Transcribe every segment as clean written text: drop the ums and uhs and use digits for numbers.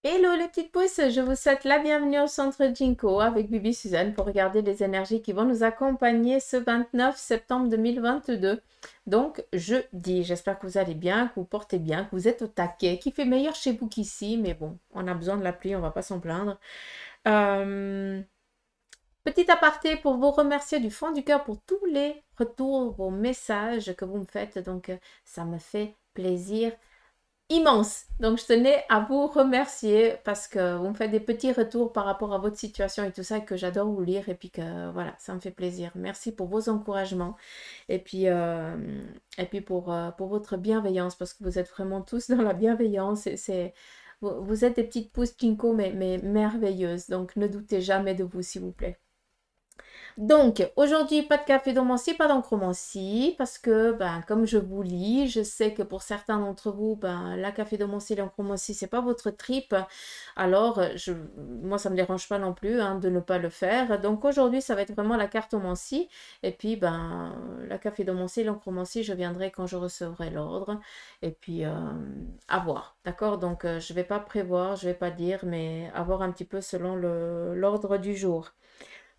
Hello les petites pousses, je vous souhaite la bienvenue au centre Jinko avec Bibi Suzanne pour regarder les énergies qui vont nous accompagner ce 29 septembre 2022. Donc jeudi, j'espère que vous allez bien, que vous portez bien, que vous êtes au taquet, qu'il fait meilleur chez vous qu'ici, mais bon, on a besoin de la pluie, on va pas s'en plaindre. Petit aparté pour vous remercier du fond du cœur pour tous les retours, vos messages que vous me faites, donc ça me fait plaisir immense. Donc, je tenais à vous remercier parce que vous me faites des petits retours par rapport à votre situation et tout ça et que j'adore vous lire et puis que voilà, ça me fait plaisir. Merci pour vos encouragements et puis pour votre bienveillance parce que vous êtes vraiment tous dans la bienveillance et vous êtes des petites pousses Chinko mais merveilleuses. Donc, ne doutez jamais de vous, s'il vous plaît. Donc, aujourd'hui, pas de café d'omancie, pas d'encromancie, parce que, ben, comme je vous lis, je sais que pour certains d'entre vous, ben, la café d'omancie et l'encromancie, c'est pas votre trip. Alors, moi, ça me dérange pas non plus hein, de ne pas le faire. Donc, aujourd'hui, ça va être vraiment la carte omancie. Et puis, ben, la café d'omancie et l'encromancie, je viendrai quand je recevrai l'ordre. Et puis, à voir. D'accord? Donc, je vais pas prévoir, je vais pas dire, mais à voir un petit peu selon l'ordre du jour.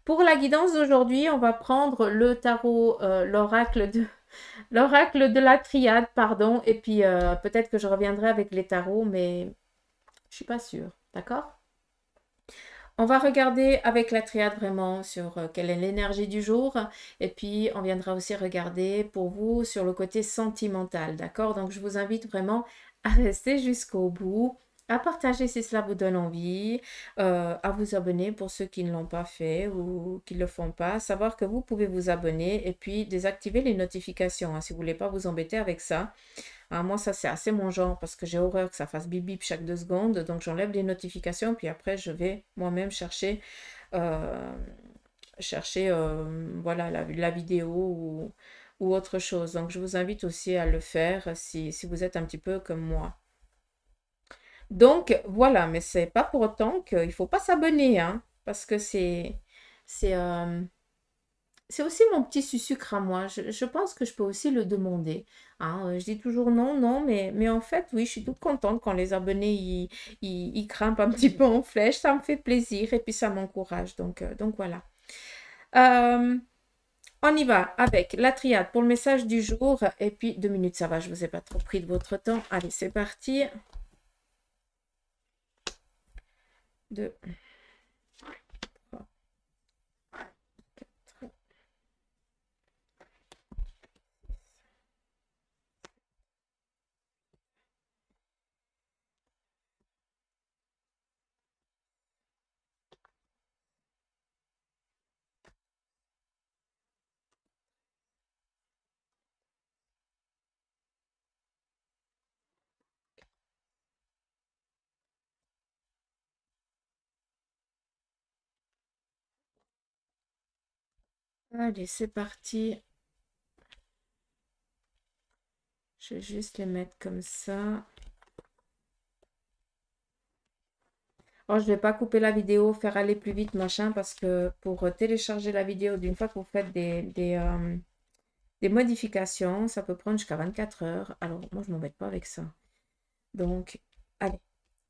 Pour la guidance d'aujourd'hui, on va prendre le tarot, l'oracle de la triade, pardon, et puis peut-être que je reviendrai avec les tarots, mais je suis pas sûre, d'accord? On va regarder avec la triade vraiment sur quelle est l'énergie du jour, et puis on viendra aussi regarder pour vous sur le côté sentimental, d'accord? Donc je vous invite vraiment à rester jusqu'au bout, à partager si cela vous donne envie, à vous abonner pour ceux qui ne l'ont pas fait ou qui ne le font pas. Savoir que vous pouvez vous abonner et puis désactiver les notifications hein, si vous ne voulez pas vous embêter avec ça. Moi, ça, c'est assez mon genre parce que j'ai horreur que ça fasse bip bip chaque 2 secondes. Donc, j'enlève les notifications. Puis après, je vais moi-même euh, chercher voilà, la vidéo ou autre chose. Donc, je vous invite aussi à le faire si vous êtes un petit peu comme moi. Donc, voilà, mais c'est pas pour autant qu'il ne faut pas s'abonner, hein, parce que c'est, euh, c'est aussi mon petit sucre à moi. Je pense que je peux aussi le demander. Hein. Je dis toujours non, non, mais en fait, oui, je suis toute contente quand les abonnés ils grimpent un petit peu en flèche. Ça me fait plaisir et puis ça m'encourage. Donc voilà. Euh, on y va avec la triade pour le message du jour. Et puis 2 minutes, ça va, je ne vous ai pas trop pris de votre temps. Allez, c'est parti. 2, 3, 4. Allez, c'est parti. Je vais juste les mettre comme ça. Oh, je ne vais pas couper la vidéo, faire aller plus vite, machin, parce que pour télécharger la vidéo, d'une fois que vous faites des modifications, ça peut prendre jusqu'à 24 heures. Alors, moi, je ne m'embête pas avec ça. Donc, allez,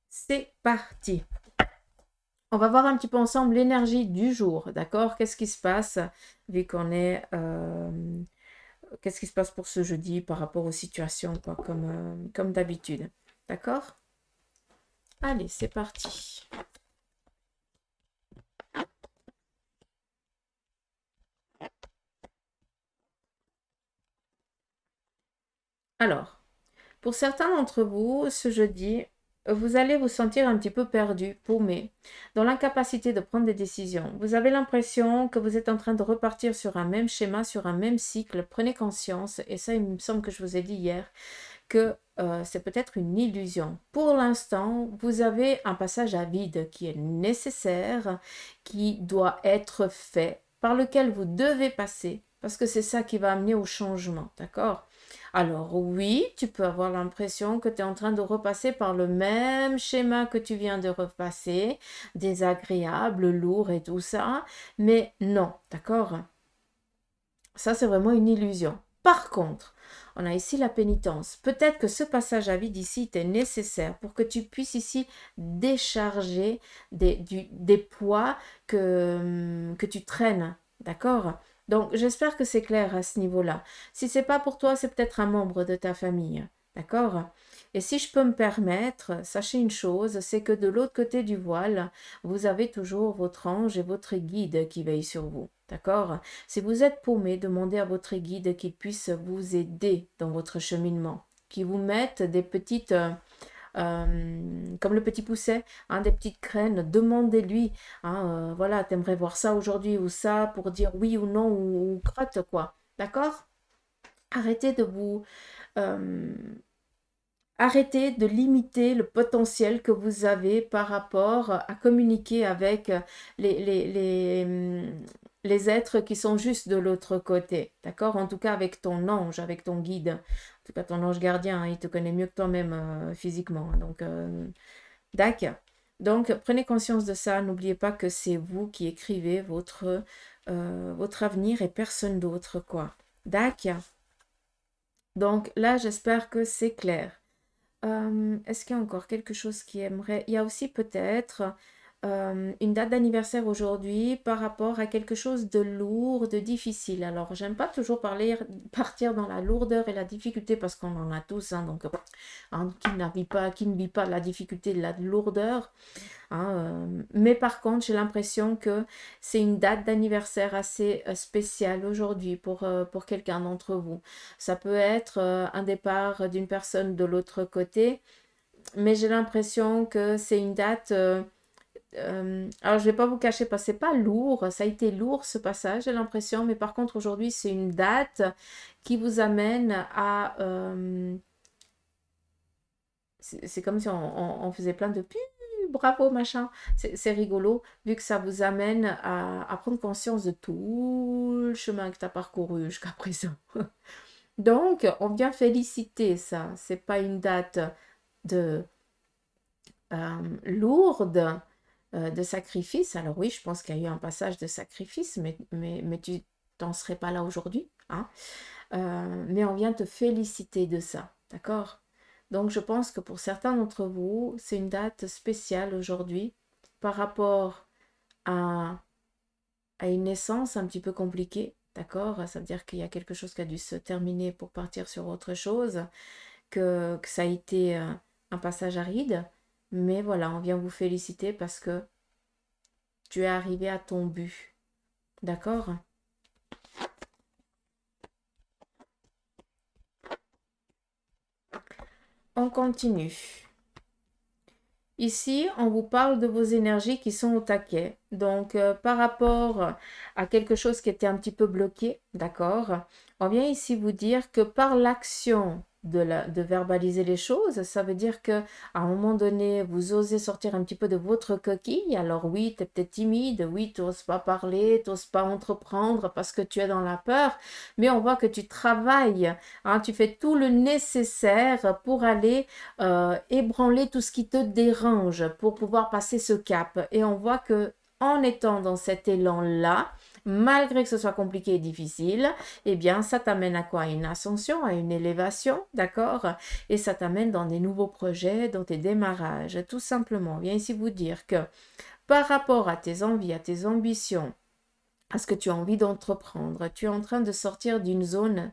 c'est parti. On va voir un petit peu ensemble l'énergie du jour, d'accord? Qu'est-ce qui se passe, vu qu'on est... qu'est-ce qui se passe pour ce jeudi par rapport aux situations, quoi, comme d'habitude. D'accord? Allez, c'est parti. Alors, pour certains d'entre vous, ce jeudi, vous allez vous sentir un petit peu perdu, paumé, dans l'incapacité de prendre des décisions. Vous avez l'impression que vous êtes en train de repartir sur un même schéma, sur un même cycle. Prenez conscience, et ça, il me semble que je vous ai dit hier, que c'est peut-être une illusion. Pour l'instant, vous avez un passage à vide qui est nécessaire, qui doit être fait, par lequel vous devez passer, parce que c'est ça qui va amener au changement, d'accord? Alors oui, tu peux avoir l'impression que tu es en train de repasser par le même schéma que tu viens de repasser, désagréable, lourd et tout ça, mais non, d'accord? Ça, c'est vraiment une illusion. Par contre, on a ici la pénitence. Peut-être que ce passage à vide ici est nécessaire pour que tu puisses ici décharger des poids que tu traînes. D'accord? Donc, j'espère que c'est clair à ce niveau-là. Si c'est pas pour toi, c'est peut-être un membre de ta famille. D'accord? Et si je peux me permettre, sachez une chose, c'est que de l'autre côté du voile, vous avez toujours votre ange et votre guide qui veillent sur vous. D'accord? Si vous êtes paumé, demandez à votre guide qu'il puisse vous aider dans votre cheminement, qu'il vous mette des petites, comme le petit pousset, hein, des petites graines, demandez-lui, hein, voilà, t'aimerais voir ça aujourd'hui ou ça pour dire oui ou non ou crotte quoi. D'accord? Arrêtez de vous... euh, Arrêtez de limiter le potentiel que vous avez par rapport à communiquer avec les êtres qui sont juste de l'autre côté. D'accord? En tout cas, avec ton ange, avec ton guide. En tout cas, ton ange gardien, hein, il te connaît mieux que toi-même physiquement. Donc, d'accord. Donc, prenez conscience de ça. N'oubliez pas que c'est vous qui écrivez votre avenir et personne d'autre, quoi. D'accord? Donc, là, j'espère que c'est clair. Est-ce qu'il y a encore quelque chose qui aimerait... Il y a aussi peut-être une date d'anniversaire aujourd'hui par rapport à quelque chose de lourd, de difficile. Alors, j'aime pas toujours partir dans la lourdeur et la difficulté parce qu'on en a tous, hein, donc hein, qui ne vit pas la difficulté de la lourdeur. Hein, mais par contre, j'ai l'impression que c'est une date d'anniversaire assez spéciale aujourd'hui pour quelqu'un d'entre vous. Ça peut être un départ d'une personne de l'autre côté, mais j'ai l'impression que c'est une date... alors, je ne vais pas vous cacher parce que c'est pas lourd, ça a été lourd ce passage, j'ai l'impression, mais par contre, aujourd'hui, c'est une date qui vous amène à... c'est comme si on faisait plein de bravo, machin. C'est rigolo, vu que ça vous amène à prendre conscience de tout le chemin que tu as parcouru jusqu'à présent. Donc, on vient féliciter ça. C'est pas une date de lourde de sacrifice. Alors oui, je pense qu'il y a eu un passage de sacrifice, mais tu t'en serais pas là aujourd'hui. Hein. Mais on vient te féliciter de ça. D'accord? Donc, je pense que pour certains d'entre vous, c'est une date spéciale aujourd'hui par rapport à, une naissance un petit peu compliquée, d'accord? Ça veut dire qu'il y a quelque chose qui a dû se terminer pour partir sur autre chose, que ça a été un passage aride. Mais voilà, on vient vous féliciter parce que tu es arrivé à ton but, d'accord? On continue. Ici, on vous parle de vos énergies qui sont au taquet. Donc, par rapport à quelque chose qui était un petit peu bloqué, d'accord, on vient ici vous dire que par l'action de verbaliser les choses, ça veut dire que à un moment donné, vous osez sortir un petit peu de votre coquille. Alors oui, tu es peut-être timide, oui, tu n'oses pas parler, tu n'oses pas entreprendre parce que tu es dans la peur, mais on voit que tu travailles, hein, tu fais tout le nécessaire pour aller ébranler tout ce qui te dérange pour pouvoir passer ce cap. Et on voit que en étant dans cet élan-là, malgré que ce soit compliqué et difficile, eh bien, ça t'amène à quoi? À une ascension, à une élévation, d'accord? Et ça t'amène dans des nouveaux projets, dans tes démarrages, tout simplement. On vient ici vous dire que par rapport à tes envies, à tes ambitions, à ce que tu as envie d'entreprendre, tu es en train de sortir d'une zone...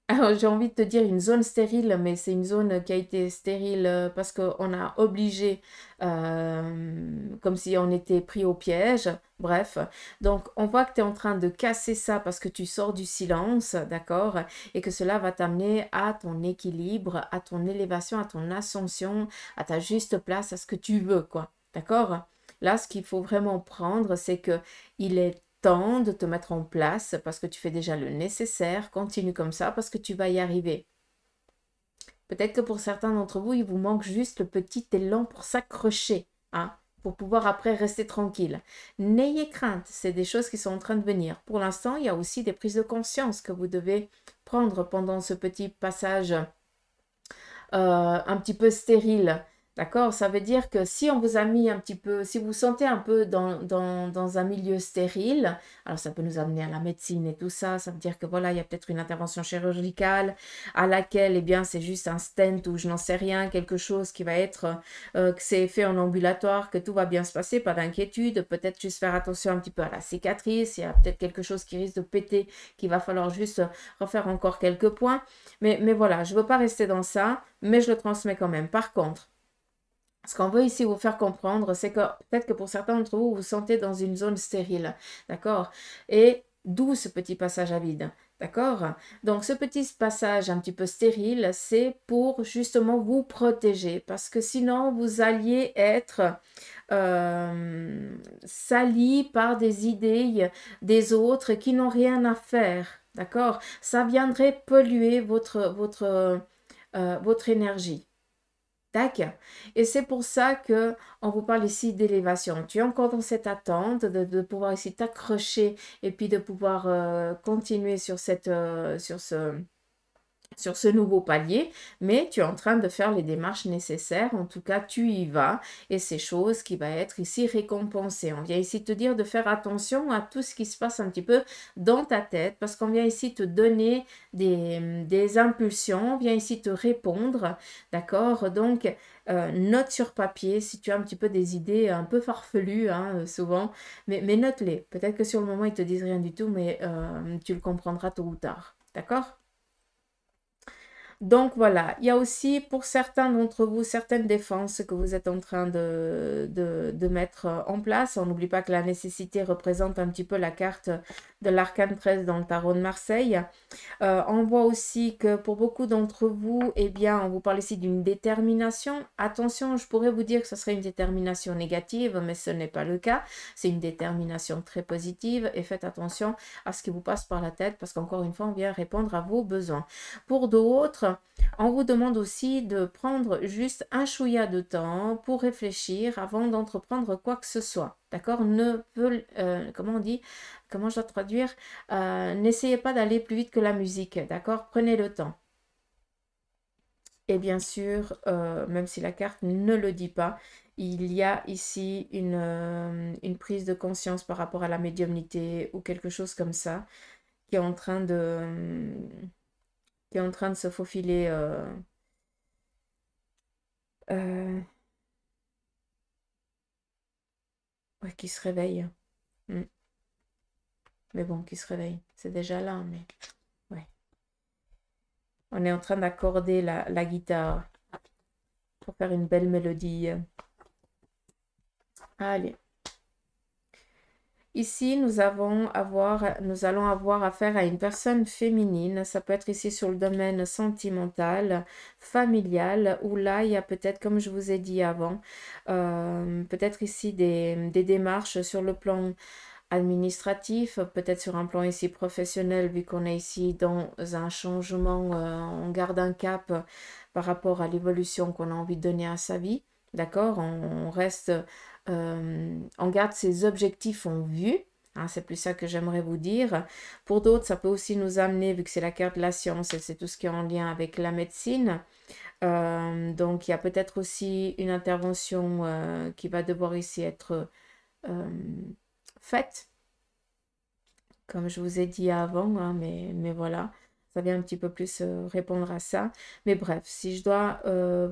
alors, j'ai envie de te dire une zone stérile, mais c'est une zone qui a été stérile parce qu'on a obligé, comme si on était pris au piège. Bref, donc on voit que tu es en train de casser ça parce que tu sors du silence, d'accord? Et que cela va t'amener à ton équilibre, à ton élévation, à ton ascension, à ta juste place, à ce que tu veux, quoi. D'accord? Là, ce qu'il faut vraiment prendre, c'est que il est temps de te mettre en place parce que tu fais déjà le nécessaire. Continue comme ça parce que tu vas y arriver. Peut-être que pour certains d'entre vous, il vous manque juste le petit élan pour s'accrocher, hein, pour pouvoir après rester tranquille. N'ayez crainte, c'est des choses qui sont en train de venir. Pour l'instant, il y a aussi des prises de conscience que vous devez prendre pendant ce petit passage un petit peu stérile. D'accord? Ça veut dire que si on vous a mis un petit peu, si vous vous sentez un peu dans un milieu stérile, alors ça peut nous amener à la médecine et tout ça, ça veut dire que voilà, il y a peut-être une intervention chirurgicale à laquelle, eh bien, c'est juste un stent ou je n'en sais rien, quelque chose qui va être, que c'est fait en ambulatoire, que tout va bien se passer, pas d'inquiétude, peut-être juste faire attention un petit peu à la cicatrice, il y a peut-être quelque chose qui risque de péter, qu'il va falloir juste refaire encore quelques points, mais voilà, je ne veux pas rester dans ça, mais je le transmets quand même. Par contre, ce qu'on veut ici vous faire comprendre, c'est que peut-être que pour certains d'entre vous, vous vous sentez dans une zone stérile, d'accord? Et d'où ce petit passage à vide, d'accord? Donc ce petit passage un petit peu stérile, c'est pour justement vous protéger, parce que sinon vous alliez être sali par des idées des autres qui n'ont rien à faire, d'accord? Ça viendrait polluer votre énergie. Tac. Et c'est pour ça que on vous parle ici d'élévation. Tu es encore dans cette attente de pouvoir ici t'accrocher et puis de pouvoir continuer sur ce nouveau palier, mais tu es en train de faire les démarches nécessaires. En tout cas, tu y vas et c'est chose qui va être ici récompensée. On vient ici te dire de faire attention à tout ce qui se passe un petit peu dans ta tête parce qu'on vient ici te donner des impulsions, on vient ici te répondre, d'accord? Donc, note sur papier si tu as un petit peu des idées un peu farfelues, hein, souvent, mais note-les. Peut-être que sur le moment, ils te disent rien du tout, mais tu le comprendras tôt ou tard, d'accord? Donc voilà, il y a aussi pour certains d'entre vous certaines défenses que vous êtes en train de mettre en place. On n'oublie pas que la nécessité représente un petit peu la carte de l'arcane 13 dans le tarot de Marseille. On voit aussi que pour beaucoup d'entre vous, eh bien, on vous parle ici d'une détermination. Attention, je pourrais vous dire que ce serait une détermination négative, mais ce n'est pas le cas. C'est une détermination très positive et faites attention à ce qui vous passe par la tête parce qu'encore une fois, on vient répondre à vos besoins. Pour d'autres, on vous demande aussi de prendre juste un chouïa de temps pour réfléchir avant d'entreprendre quoi que ce soit. D'accord? Comment on dit? Comment je dois traduire? N'essayez pas d'aller plus vite que la musique, d'accord? Prenez le temps. Et bien sûr, même si la carte ne le dit pas, il y a ici une prise de conscience par rapport à la médiumnité ou quelque chose comme ça qui est en train de se faufiler. Euh, ouais, qui se réveille. Mm. Mais bon, qui se réveille. C'est déjà là, mais ouais. On est en train d'accorder la guitare pour faire une belle mélodie. Allez. Ici, nous allons avoir affaire à une personne féminine. Ça peut être ici sur le domaine sentimental, familial, où là, il y a peut-être, comme je vous ai dit avant, peut-être ici des démarches sur le plan administratif, peut-être sur un plan ici professionnel, vu qu'on est ici dans un changement, on garde un cap par rapport à l'évolution qu'on a envie de donner à sa vie. D'accord? On reste, on garde ses objectifs en vue. Hein, c'est plus ça que j'aimerais vous dire. Pour d'autres, ça peut aussi nous amener, vu que c'est la carte de la science et c'est tout ce qui est en lien avec la médecine. Donc, il y a peut-être aussi une intervention qui va devoir ici être faite, comme je vous ai dit avant, hein, mais voilà, ça vient un petit peu plus répondre à ça. Mais bref, si je dois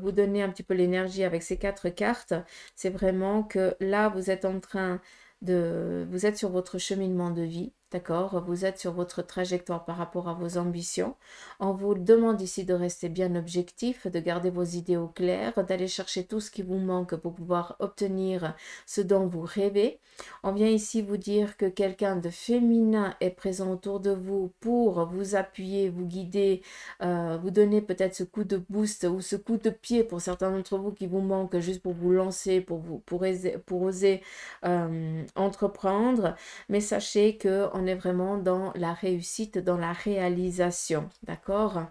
vous donner un petit peu l'énergie avec ces 4 cartes, c'est vraiment que là, vous êtes en train vous êtes sur votre cheminement de vie, d'accord? Vous êtes sur votre trajectoire par rapport à vos ambitions. On vous demande ici de rester bien objectif, de garder vos idées au clair, d'aller chercher tout ce qui vous manque pour pouvoir obtenir ce dont vous rêvez. On vient ici vous dire que quelqu'un de féminin est présent autour de vous pour vous appuyer, vous guider, vous donner peut-être ce coup de boost ou ce coup de pied pour certains d'entre vous qui vous manquent juste pour vous lancer, pour oser entreprendre. Mais sachez qu'on est vraiment dans la réussite, dans la réalisation. D'accord?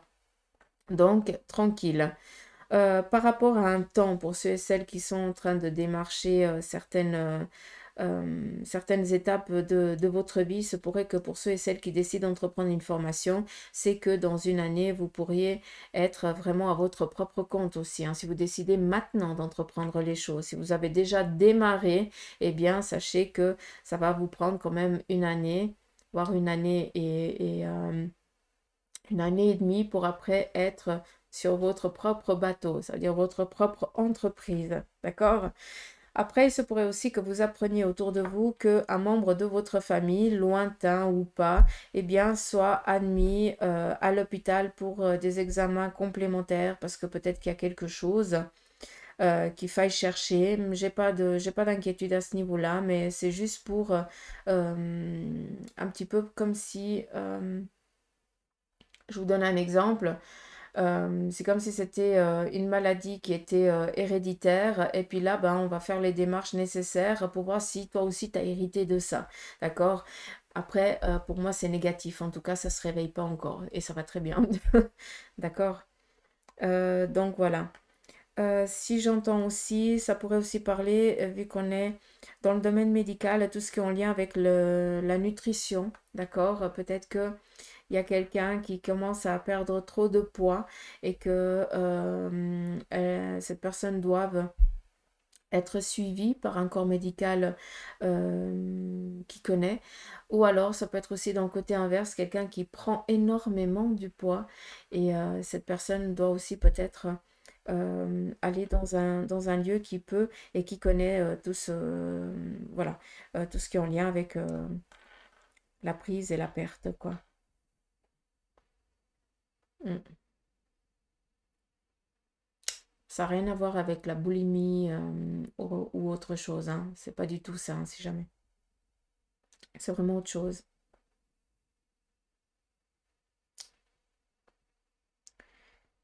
Donc, tranquille. Par rapport à un temps, pour ceux et celles qui sont en train de démarcher certaines certaines étapes de votre vie. Il se pourrait que pour ceux et celles qui décident d'entreprendre une formation, c'est que dans une année, vous pourriez être vraiment à votre propre compte aussi, hein. Si vous décidez maintenant d'entreprendre les choses, si vous avez déjà démarré, eh bien, sachez que ça va vous prendre quand même une année, voire une année et demie pour après être sur votre propre bateau, c'est-à-dire votre propre entreprise. D'accord? Après, il se pourrait aussi que vous appreniez autour de vous qu'un membre de votre famille, lointain ou pas, eh bien, soit admis à l'hôpital pour des examens complémentaires parce que peut-être qu'il y a quelque chose qu'il faille chercher. J'ai pas d'inquiétude à ce niveau-là, mais c'est juste pour un petit peu comme si, je vous donne un exemple. C'est comme si c'était une maladie qui était héréditaire. Et puis là, ben, on va faire les démarches nécessaires pour voir si toi aussi tu as hérité de ça. D'accord? Après, pour moi, c'est négatif. En tout cas, ça ne se réveille pas encore. Et ça va très bien. D'accord? Donc voilà. Si j'entends aussi, ça pourrait aussi parler, vu qu'on est dans le domaine médical, tout ce qui est en lien avec la nutrition. D'accord? Peut-être que il y a quelqu'un qui commence à perdre trop de poids et que cette personne doive être suivie par un corps médical qui connaît. Ou alors, ça peut être aussi dans le côté inverse, quelqu'un qui prend énormément du poids et cette personne doit aussi peut-être aller dans un lieu qui peut et qui connaît voilà, tout ce qui est en lien avec la prise et la perte, quoi. Mm. Ça n'a rien à voir avec la boulimie ou autre chose, hein. C'est pas du tout ça, hein, si jamais. C'est vraiment autre chose.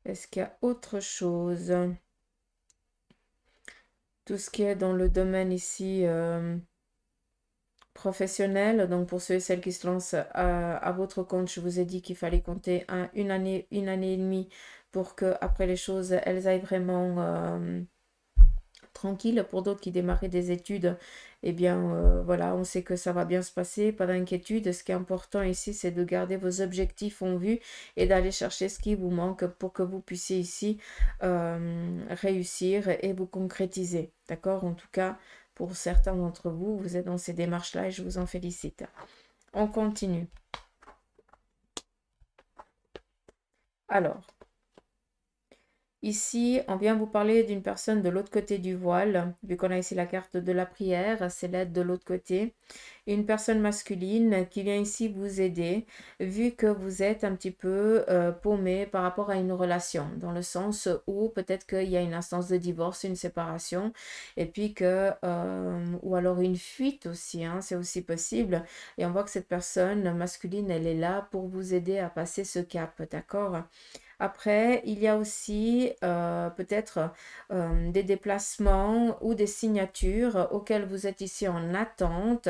Est-ce qu'il y a autre chose? Tout ce qui est dans le domaine ici professionnel, donc pour ceux et celles qui se lancent à votre compte, je vous ai dit qu'il fallait compter une année et demie pour que après les choses, elles aillent vraiment tranquille. Pour d'autres qui démarraient des études, eh bien voilà, on sait que ça va bien se passer, pas d'inquiétude. Ce qui est important ici, c'est de garder vos objectifs en vue et d'aller chercher ce qui vous manque pour que vous puissiez ici réussir et vous concrétiser. D'accord? En tout cas, pour certains d'entre vous, vous êtes dans ces démarches-là et je vous en félicite. On continue. Alors, ici, on vient vous parler d'une personne de l'autre côté du voile. Vu qu'on a ici la carte de la prière, c'est l'aide de l'autre côté. Une personne masculine qui vient ici vous aider, vu que vous êtes un petit peu paumé par rapport à une relation, dans le sens où peut-être qu'il y a une instance de divorce, une séparation, et puis que, ou alors une fuite aussi, hein, c'est aussi possible. Et on voit que cette personne masculine, elle est là pour vous aider à passer ce cap, d'accord? Après, il y a aussi peut-être des déplacements ou des signatures auxquelles vous êtes ici en attente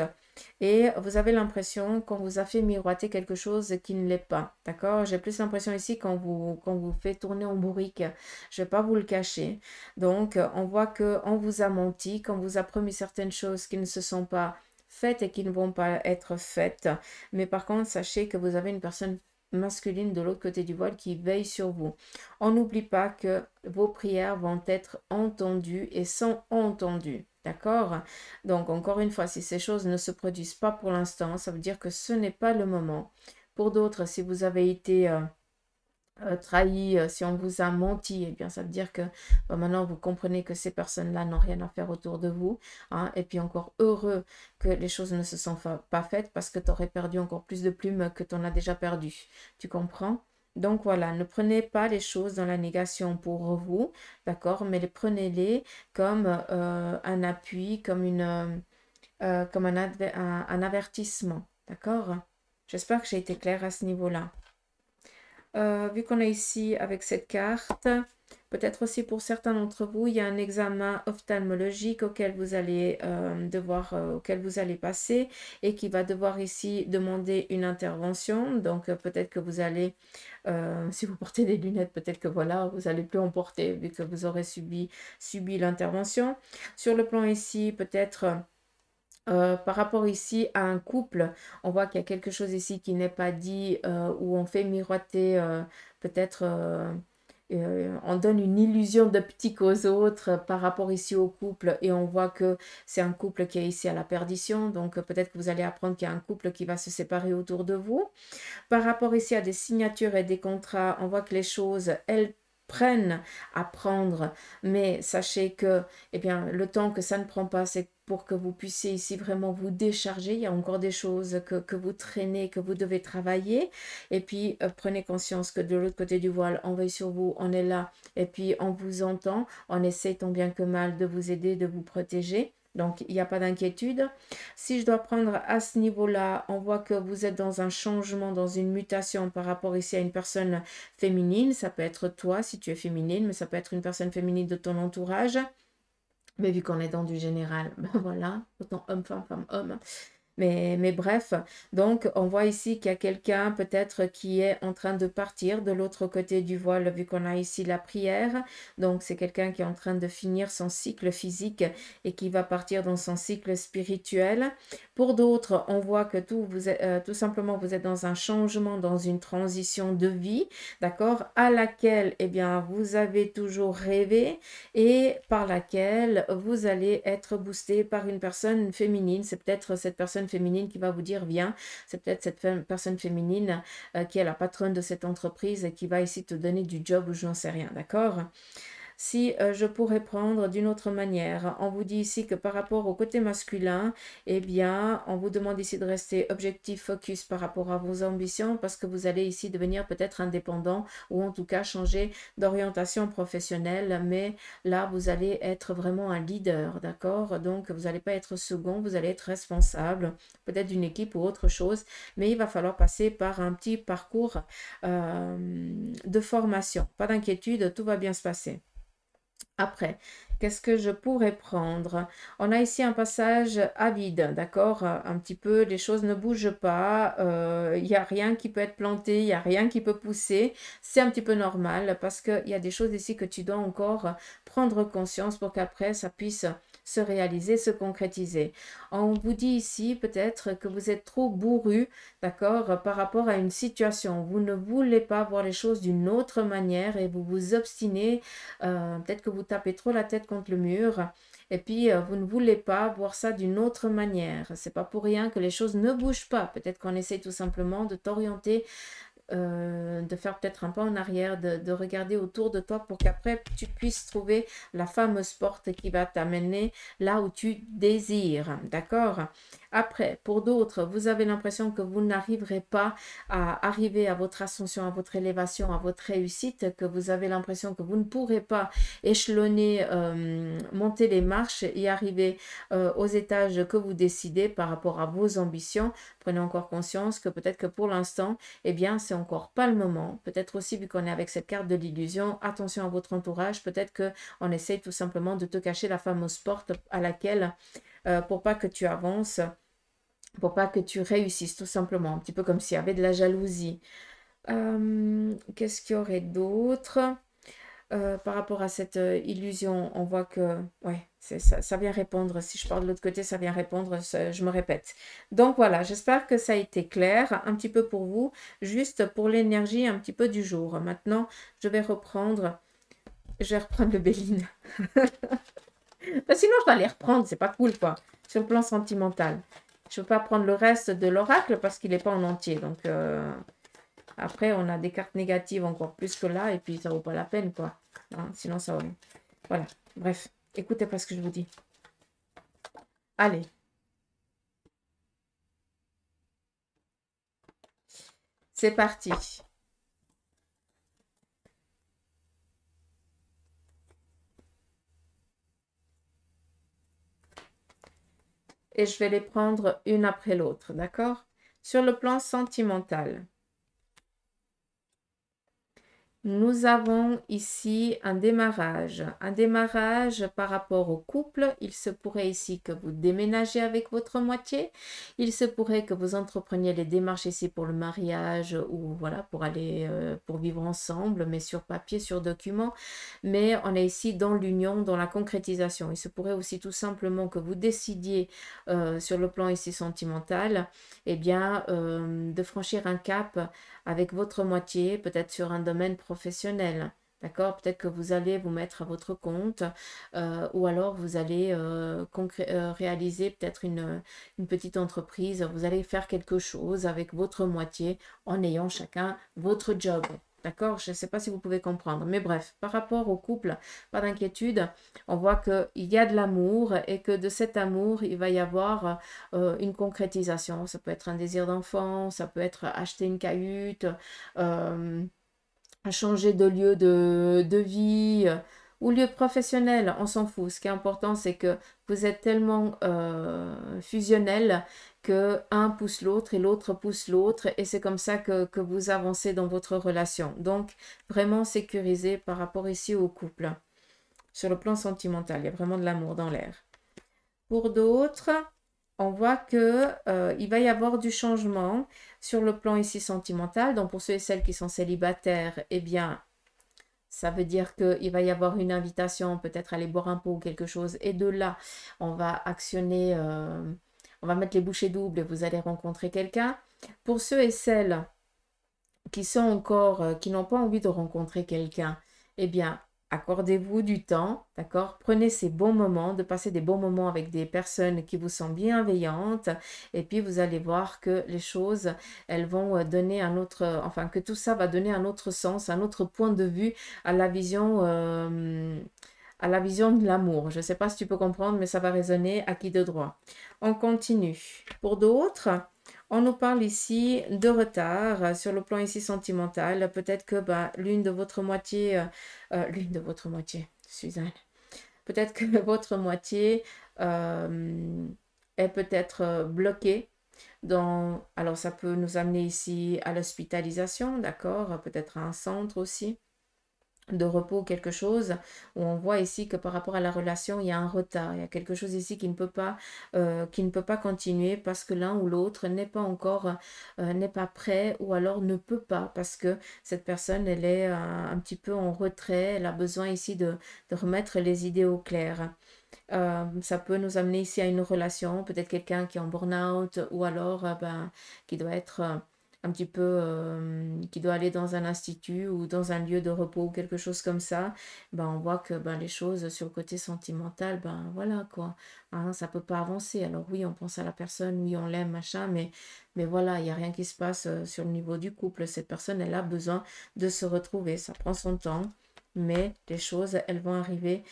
et vous avez l'impression qu'on vous a fait miroiter quelque chose qui ne l'est pas. D'accord? J'ai plus l'impression ici qu'on vous fait tourner en bourrique. Je ne vais pas vous le cacher. Donc, on voit qu'on vous a menti, qu'on vous a promis certaines choses qui ne se sont pas faites et qui ne vont pas être faites. Mais par contre, sachez que vous avez une personne masculine de l'autre côté du voile qui veille sur vous. On n'oublie pas que vos prières vont être entendues et sont entendues. D'accord? Donc, encore une fois, si ces choses ne se produisent pas pour l'instant, ça veut dire que ce n'est pas le moment. Pour d'autres, si vous avez été trahi, si on vous a menti, eh bien, ça veut dire que maintenant vous comprenez que ces personnes-là n'ont rien à faire autour de vous, hein. Et puis encore heureux que les choses ne se sont pas faites parce que tu aurais perdu encore plus de plumes que tu en as déjà perdu. Tu comprends? Donc voilà, ne prenez pas les choses dans la négation pour vous, d'accord, mais prenez-les comme un appui, comme un avertissement, d'accord? J'espère que j'ai été claire à ce niveau-là. Vu qu'on est ici avec cette carte, peut-être aussi pour certains d'entre vous, il y a un examen ophtalmologique auquel vous allez passer et qui va devoir ici demander une intervention. Donc peut-être que vous allez, si vous portez des lunettes, peut-être que voilà, vous n'allez plus en porter vu que vous aurez subi l'intervention. Sur le plan ici, peut-être par rapport ici à un couple, on voit qu'il y a quelque chose ici qui n'est pas dit, où on fait miroiter peut-être, on donne une illusion d'optique aux autres par rapport ici au couple et on voit que c'est un couple qui est ici à la perdition. Donc peut-être que vous allez apprendre qu'il y a un couple qui va se séparer autour de vous. Par rapport ici à des signatures et des contrats, on voit que les choses, elles prennent à prendre, mais sachez que eh bien, le temps que ça ne prend pas, c'est pour que vous puissiez ici vraiment vous décharger. Il y a encore des choses que vous traînez, que vous devez travailler. Et puis, prenez conscience que de l'autre côté du voile, on veille sur vous, on est là, et puis on vous entend, on essaie tant bien que mal de vous aider, de vous protéger. Donc, il n'y a pas d'inquiétude. Si je dois prendre à ce niveau-là, on voit que vous êtes dans un changement, dans une mutation par rapport ici à une personne féminine. Ça peut être toi si tu es féminine, mais ça peut être une personne féminine de ton entourage. Mais vu qu'on est dans du général, ben voilà, autant homme, femme, femme, homme. Mais bref, donc on voit ici qu'il y a quelqu'un peut-être qui est en train de partir de l'autre côté du voile, vu qu'on a ici la prière. Donc c'est quelqu'un qui est en train de finir son cycle physique et qui va partir dans son cycle spirituel. Pour d'autres, on voit que tout simplement vous êtes dans un changement, dans une transition de vie, d'accord, à laquelle eh bien, vous avez toujours rêvé et par laquelle vous allez être boosté par une personne féminine. C'est peut-être cette personne féminine qui va vous dire viens, c'est peut-être cette personne féminine qui est la patronne de cette entreprise et qui va ici te donner du job ou je n'en sais rien, d'accord? Si je pourrais prendre d'une autre manière, on vous dit ici que par rapport au côté masculin, eh bien, on vous demande ici de rester objectif, focus par rapport à vos ambitions parce que vous allez ici devenir peut-être indépendant ou en tout cas changer d'orientation professionnelle, mais là, vous allez être vraiment un leader, d'accord? Donc, vous n'allez pas être second, vous allez être responsable, peut-être d'une équipe ou autre chose, mais il va falloir passer par un petit parcours de formation. Pas d'inquiétude, tout va bien se passer. Après, qu'est-ce que je pourrais prendre? On a ici un passage à vide, d'accord? Un petit peu, les choses ne bougent pas, il n'y a rien qui peut être planté, il n'y a rien qui peut pousser. C'est un petit peu normal parce qu'il y a des choses ici que tu dois encore prendre conscience pour qu'après ça puisse se réaliser, se concrétiser. On vous dit ici peut-être que vous êtes trop bourru, d'accord, par rapport à une situation. Vous ne voulez pas voir les choses d'une autre manière et vous vous obstinez. Peut-être que vous tapez trop la tête contre le mur et puis vous ne voulez pas voir ça d'une autre manière. C'est pas pour rien que les choses ne bougent pas. Peut-être qu'on essaie tout simplement de t'orienter, de faire peut-être un pas en arrière, de regarder autour de toi pour qu'après tu puisses trouver la fameuse porte qui va t'amener là où tu désires. D'accord? Après, pour d'autres, vous avez l'impression que vous n'arriverez pas à arriver à votre ascension, à votre élévation, à votre réussite, que vous avez l'impression que vous ne pourrez pas échelonner, monter les marches et arriver aux étages que vous décidez par rapport à vos ambitions. Prenez encore conscience que peut-être que pour l'instant, eh bien, c'est encore pas le moment. Peut-être aussi, vu qu'on est avec cette carte de l'illusion, attention à votre entourage. Peut-être qu'on essaye tout simplement de te cacher la fameuse porte à laquelle, pour pas que tu avances, pour pas que tu réussisses, tout simplement. Un petit peu comme s'il y avait de la jalousie. Qu'est-ce qu'il y aurait d'autre? Par rapport à cette illusion, on voit que ouais, ça vient répondre. Si je parle de l'autre côté, ça vient répondre, je me répète. Donc voilà, j'espère que ça a été clair un petit peu pour vous, juste pour l'énergie un petit peu du jour. Maintenant, je vais reprendre le Béline. Sinon, je dois les reprendre, c'est pas cool quoi, sur le plan sentimental. Je ne veux pas prendre le reste de l'oracle parce qu'il n'est pas en entier. Donc après, on a des cartes négatives encore plus que là, et puis ça vaut pas la peine, quoi. Hein, sinon, ça... Voilà. Bref, écoutez pas ce que je vous dis. Allez. C'est parti. Et je vais les prendre une après l'autre, d'accord? Sur le plan sentimental, Nous avons ici un démarrage. Un démarrage par rapport au couple. Il se pourrait ici que vous déménagez avec votre moitié. Il se pourrait que vous entrepreniez les démarches ici pour le mariage ou voilà, pour aller, pour vivre ensemble, mais sur papier, sur document. Mais on est ici dans l'union, dans la concrétisation. Il se pourrait aussi tout simplement que vous décidiez sur le plan ici sentimental, eh bien, de franchir un cap avec votre moitié, peut-être sur un domaine professionnel. D'accord? Peut-être que vous allez vous mettre à votre compte ou alors vous allez réaliser peut-être une petite entreprise. Vous allez faire quelque chose avec votre moitié en ayant chacun votre job. D'accord? Je ne sais pas si vous pouvez comprendre. Mais bref, par rapport au couple, pas d'inquiétude. On voit qu'il y a de l'amour et que de cet amour, il va y avoir une concrétisation. Ça peut être un désir d'enfant, ça peut être acheter une cahute, euh, changer de lieu de vie ou lieu professionnel, on s'en fout. Ce qui est important, c'est que vous êtes tellement fusionnels que un pousse l'autre et l'autre pousse l'autre et c'est comme ça que vous avancez dans votre relation. Donc, vraiment sécurisé par rapport ici au couple. Sur le plan sentimental, il y a vraiment de l'amour dans l'air. Pour d'autres, on voit que il va y avoir du changement sur le plan ici sentimental. Donc pour ceux et celles qui sont célibataires, eh bien, ça veut dire qu'il va y avoir une invitation, peut-être aller boire un pot ou quelque chose. Et de là, on va actionner, on va mettre les bouchées doubles et vous allez rencontrer quelqu'un. Pour ceux et celles qui sont encore, qui n'ont pas envie de rencontrer quelqu'un, eh bien, accordez-vous du temps, d'accord? Prenez ces bons moments, de passer des bons moments avec des personnes qui vous sont bienveillantes, et puis vous allez voir que les choses, elles vont donner un autre, enfin, que tout ça va donner un autre sens, un autre point de vue à la vision de l'amour. Je ne sais pas si tu peux comprendre, mais ça va résonner à qui de droit. On continue. Pour d'autres, on nous parle ici de retard sur le plan ici sentimental. Peut-être que l'une de votre moitié, Suzanne, peut-être que votre moitié est peut-être bloquée dans... Alors ça peut nous amener ici à l'hospitalisation, d'accord? Peut-être à un centre aussi de repos, quelque chose où on voit ici que par rapport à la relation, il y a un retard, il y a quelque chose ici qui ne peut pas continuer parce que l'un ou l'autre n'est pas encore, n'est pas prêt ou alors ne peut pas parce que cette personne, elle est un petit peu en retrait, elle a besoin ici de remettre les idées au clair. Ça peut nous amener ici à une relation, peut-être quelqu'un qui est en burn-out ou alors qui doit être un petit peu, qui doit aller dans un institut ou dans un lieu de repos ou quelque chose comme ça. On voit que les choses sur le côté sentimental, voilà quoi, hein, ça peut pas avancer. Alors oui, on pense à la personne, oui, on l'aime, machin, mais voilà, il n'y a rien qui se passe sur le niveau du couple. Cette personne, elle a besoin de se retrouver, ça prend son temps. Mais les choses, elles vont arriver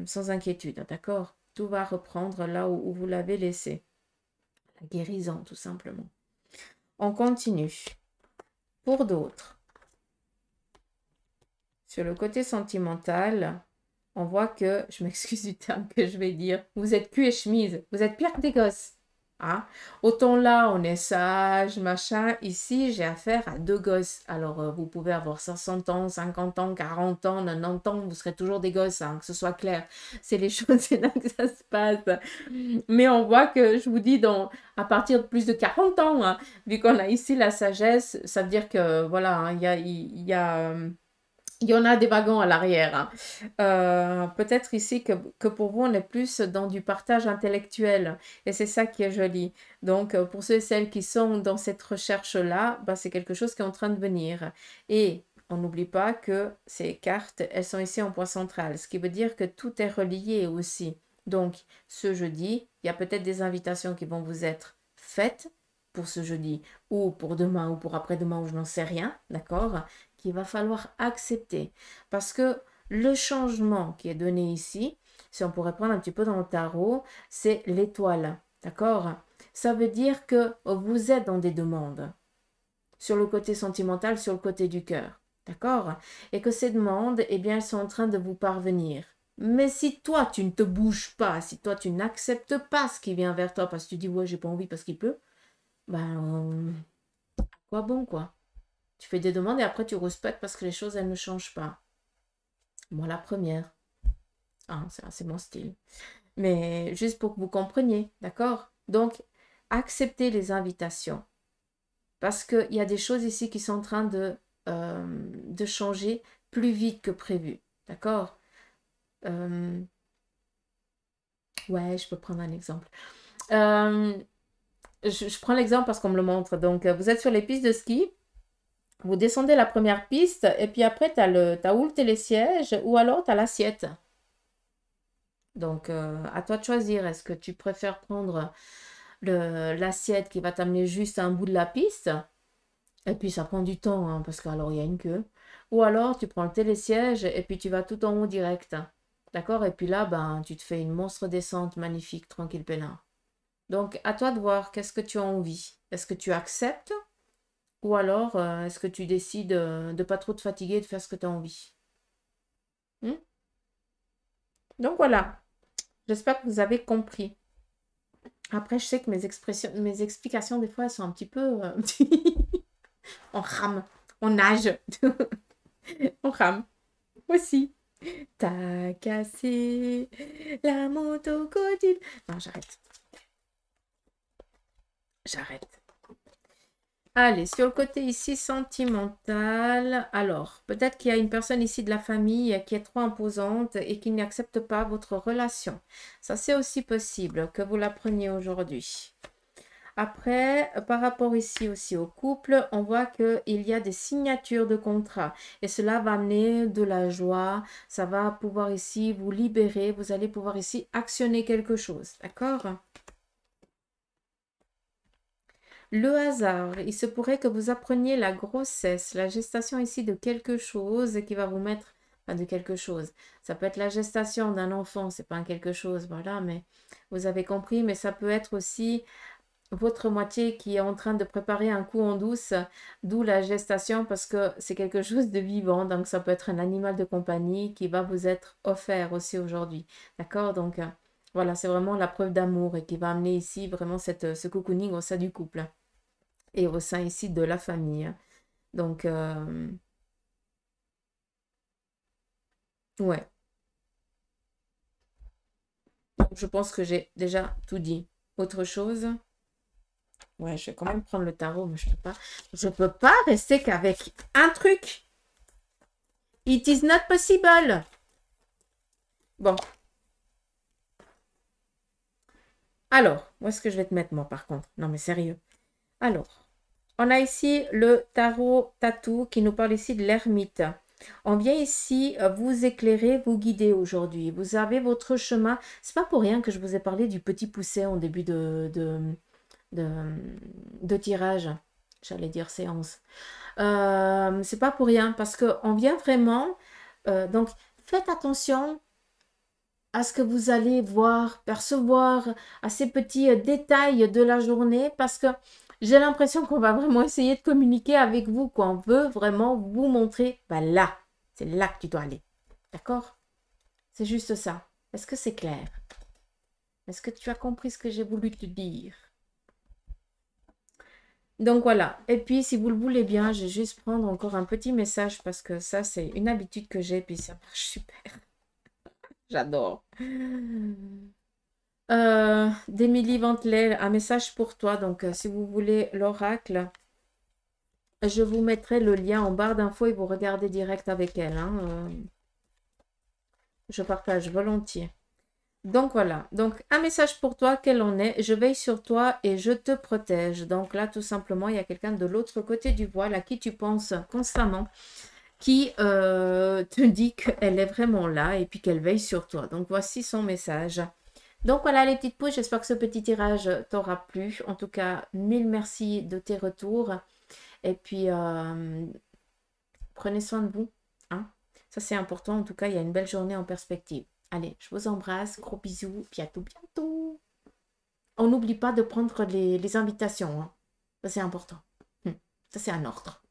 sans inquiétude, d'accord? Tout va reprendre là où vous l'avez laissé. La guérison, tout simplement. On continue. Pour d'autres, sur le côté sentimental, on voit que, je m'excuse du terme que je vais dire, vous êtes cul et chemise, vous êtes pire que des gosses. Hein? Autant là, on est sage, machin. Ici, j'ai affaire à deux gosses. Alors, vous pouvez avoir 60 ans, 50 ans, 40 ans, 90 ans, vous serez toujours des gosses, hein, que ce soit clair. C'est les choses, c'est là que ça se passe. Mais on voit que, je vous dis, à partir de plus de 40 ans, hein, vu qu'on a ici la sagesse, ça veut dire que, voilà, hein, il y en a des wagons à l'arrière. Hein. Peut-être ici que pour vous, on est plus dans du partage intellectuel. Et c'est ça qui est joli. Donc, pour ceux et celles qui sont dans cette recherche-là, c'est quelque chose qui est en train de venir. Et on n'oublie pas que ces cartes, elles sont ici en point central. Ce qui veut dire que tout est relié aussi. Donc, ce jeudi, il y a peut-être des invitations qui vont vous être faites pour ce jeudi, ou pour demain, ou pour après-demain, ou je n'en sais rien, d'accord? Qu'il va falloir accepter. Parce que le changement qui est donné ici, si on pourrait prendre un petit peu dans le tarot, c'est l'étoile. D'accord? Ça veut dire que vous êtes dans des demandes. Sur le côté sentimental, sur le côté du cœur. D'accord? Et que ces demandes, eh bien, elles sont en train de vous parvenir. Mais si toi, tu ne te bouges pas, si toi, tu n'acceptes pas ce qui vient vers toi parce que tu dis, ouais, j'ai pas envie parce qu'il pleut, quoi bon, quoi. Tu fais des demandes et après tu rouspètes parce que les choses, elles ne changent pas. Moi, la première. Ah, c'est mon style. Mais juste pour que vous compreniez, d'accord? Donc, acceptez les invitations. Parce qu'il y a des choses ici qui sont en train de changer plus vite que prévu. D'accord? Ouais, je peux prendre un exemple. Je prends l'exemple parce qu'on me le montre. Donc, vous êtes sur les pistes de ski. Vous descendez la première piste et puis après, tu as ou le télésiège ou alors tu as l'assiette. Donc, à toi de choisir. Est-ce que tu préfères prendre l'assiette qui va t'amener juste à un bout de la piste? Et puis, ça prend du temps hein, parce qu'alors, il y a une queue. Ou alors, tu prends le télésiège et puis tu vas tout en haut direct. D'accord? Et puis là, ben, tu te fais une monstre descente magnifique, tranquille, peinard. Donc, à toi de voir qu'est-ce que tu as envie. Est-ce que tu acceptes ou alors est-ce que tu décides de pas trop te fatiguer et de faire ce que tu as envie. Hmm. Donc voilà, j'espère que vous avez compris. Après, je sais que mes explications, des fois, elles sont un petit peu... on rame, on nage, on rame aussi. T'as cassé la moto cotine. Non, j'arrête. J'arrête. Allez, sur le côté ici sentimental, alors peut-être qu'il y a une personne ici de la famille qui est trop imposante et qui n'accepte pas votre relation. Ça, c'est aussi possible que vous la preniez aujourd'hui. Après, par rapport ici aussi au couple, on voit qu'il y a des signatures de contrat et cela va amener de la joie. Ça va pouvoir ici vous libérer. Vous allez pouvoir ici actionner quelque chose. D'accord? Le hasard, il se pourrait que vous appreniez la grossesse, la gestation ici de quelque chose qui va vous mettre, enfin de quelque chose. Ça peut être la gestation d'un enfant, c'est pas un quelque chose, voilà, mais vous avez compris, mais ça peut être aussi votre moitié qui est en train de préparer un coup en douce, d'où la gestation parce que c'est quelque chose de vivant, donc ça peut être un animal de compagnie qui va vous être offert aussi aujourd'hui. D'accord? Donc voilà, c'est vraiment la preuve d'amour et qui va amener ici vraiment ce cocooning au sein du couple et au sein ici de la famille. Donc, ouais. Donc, je pense que j'ai déjà tout dit. Autre chose? Ouais, je vais quand même prendre le tarot, mais je peux pas. Je peux pas rester qu'avec un truc. It is not possible. Bon. Alors, où est-ce que je vais te mettre, moi, par contre? Non, mais sérieux. Alors, on a ici le tarot tatou qui nous parle ici de l'ermite. On vient ici vous éclairer, vous guider aujourd'hui. Vous avez votre chemin. C'est pas pour rien que je vous ai parlé du petit poussé en début de tirage. J'allais dire séance. C'est pas pour rien parce qu'on vient vraiment... donc, faites attention à ce que vous allez voir, percevoir, à ces petits détails de la journée parce que j'ai l'impression qu'on va vraiment essayer de communiquer avec vous, quoi. On veut vraiment vous montrer, bah là, c'est là que tu dois aller. D'accord? C'est juste ça. Est-ce que c'est clair? Est-ce que tu as compris ce que j'ai voulu te dire? Donc voilà. Et puis, si vous le voulez bien, je vais juste prendre encore un petit message parce que ça, c'est une habitude que j'ai, puis ça marche super. J'adore. D'Émilie Ventelet, un message pour toi. Donc, si vous voulez l'oracle, je vous mettrai le lien en barre d'infos et vous regardez direct avec elle. Hein, je partage volontiers. Donc, voilà. Donc, un message pour toi, quel en est? Je veille sur toi et je te protège. Donc, là, tout simplement, il y a quelqu'un de l'autre côté du voile à qui tu penses constamment, qui te dit qu'elle est vraiment là et puis qu'elle veille sur toi. Donc, voici son message. Donc voilà les petites pouces, j'espère que ce petit tirage t'aura plu. En tout cas, mille merci de tes retours. Et puis, prenez soin de vous. Hein. Ça, c'est important. En tout cas, il y a une belle journée en perspective. Allez, je vous embrasse. Gros bisous. Puis à tout bientôt. On n'oublie pas de prendre les invitations. Hein. Ça, c'est important. Ça, c'est un ordre.